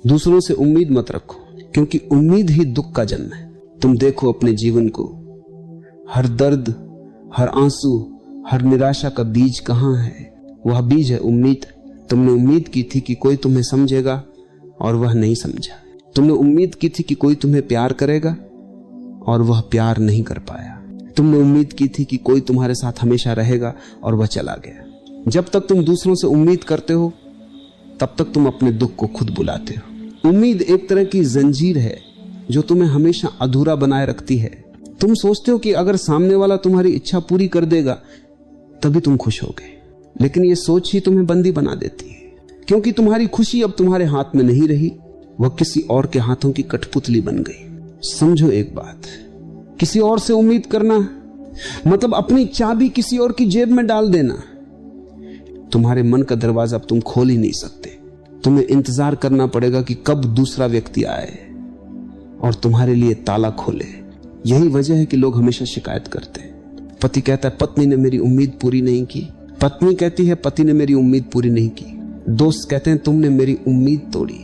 दूसरों से उम्मीद मत रखो, क्योंकि उम्मीद ही दुख का जन्म है। तुम देखो अपने जीवन को, हर दर्द, हर आंसू, हर निराशा का बीज कहाँ है? वह बीज है उम्मीद। तुमने उम्मीद की थी कि कोई तुम्हें समझेगा और वह नहीं समझा। तुमने उम्मीद की थी कि कोई तुम्हें प्यार करेगा और वह प्यार नहीं कर पाया। तुमने उम्मीद की थी कि कोई तुम्हारे साथ हमेशा रहेगा और वह चला गया। जब तक तुम दूसरों से उम्मीद करते हो तब तक तुम अपने दुख को खुद बुलाते हो। उम्मीद एक तरह की जंजीर है जो तुम्हें हमेशा अधूरा बनाए रखती है। तुम सोचते हो कि अगर सामने वाला तुम्हारी इच्छा पूरी कर देगा तभी तुम खुश होगे, लेकिन ये सोच ही तुम्हें बंदी बना देती है, क्योंकि तुम्हारी खुशी अब तुम्हारे हाथ में नहीं रही, वह किसी और के हाथों की कठपुतली बन गई। समझो एक बात, किसी और से उम्मीद करना मतलब अपनी चाबी किसी और की जेब में डाल देना। तुम्हारे मन का दरवाजा अब तुम खोल ही नहीं सकते। तुम्हें इंतजार करना पड़ेगा कि कब दूसरा व्यक्ति आए और तुम्हारे लिए ताला खोले। यही वजह है कि लोग हमेशा शिकायत करते हैं। पति कहता है पत्नी ने मेरी उम्मीद पूरी नहीं की, पत्नी कहती है पति ने मेरी उम्मीद पूरी नहीं की, दोस्त कहते हैं तुमने मेरी उम्मीद तोड़ी,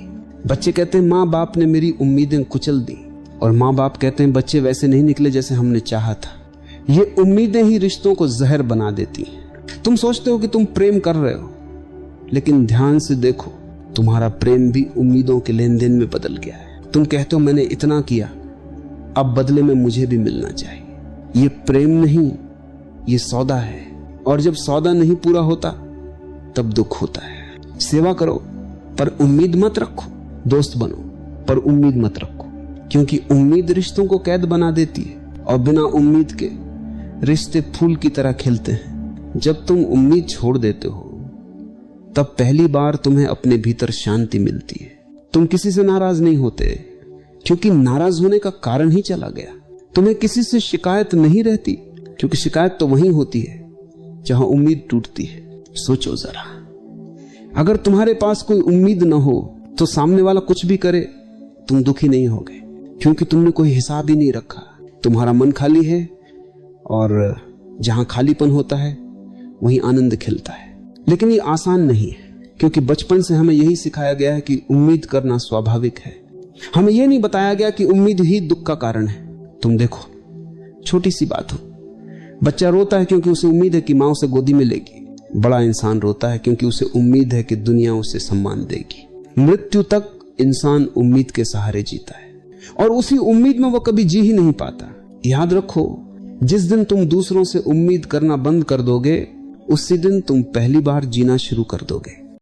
बच्चे कहते हैं माँ बाप ने मेरी उम्मीदें कुचल दी, और माँ बाप कहते हैं बच्चे वैसे नहीं निकले जैसे हमने चाहा था। ये उम्मीदें ही रिश्तों को जहर बना देती हैं। तुम सोचते हो कि तुम प्रेम कर रहे हो, लेकिन ध्यान से देखो तुम्हारा प्रेम भी उम्मीदों के लेन देन में बदल गया है। तुम कहते हो मैंने इतना किया, अब बदले में मुझे भी मिलना चाहिए। ये प्रेम नहीं, ये सौदा है, और जब सौदा नहीं पूरा होता तब दुख होता है। सेवा करो पर उम्मीद मत रखो, दोस्त बनो पर उम्मीद मत रखो, क्योंकि उम्मीद रिश्तों को कैद बना देती है और बिना उम्मीद के रिश्ते फूल की तरह खिलते हैं। जब तुम उम्मीद छोड़ देते हो तब पहली बार तुम्हें अपने भीतर शांति मिलती है। तुम किसी से नाराज नहीं होते, क्योंकि नाराज होने का कारण ही चला गया। तुम्हें किसी से शिकायत नहीं रहती, क्योंकि शिकायत तो वहीं होती है जहां उम्मीद टूटती है। सोचो जरा, अगर तुम्हारे पास कोई उम्मीद न हो तो सामने वाला कुछ भी करे तुम दुखी नहीं होगे, क्योंकि तुमने कोई हिसाब ही नहीं रखा। तुम्हारा मन खाली है, और जहां खालीपन होता है वहीं आनंद खिलता है। लेकिन ये आसान नहीं है, क्योंकि बचपन से हमें यही सिखाया गया है कि उम्मीद करना स्वाभाविक है। हमें यह नहीं बताया गया कि उम्मीद ही दुख का कारण है। तुम देखो, छोटी सी बात हो, बच्चा रोता है क्योंकि उसे उम्मीद है कि माँ उसे गोदी में लेगी। बड़ा इंसान रोता है क्योंकि उसे उम्मीद है कि दुनिया उसे सम्मान देगी। मृत्यु तक इंसान उम्मीद के सहारे जीता है, और उसी उम्मीद में वो कभी जी ही नहीं पाता। याद रखो, जिस दिन तुम दूसरों से उम्मीद करना बंद कर दोगे उसी दिन तुम पहली बार जीना शुरू कर दोगे।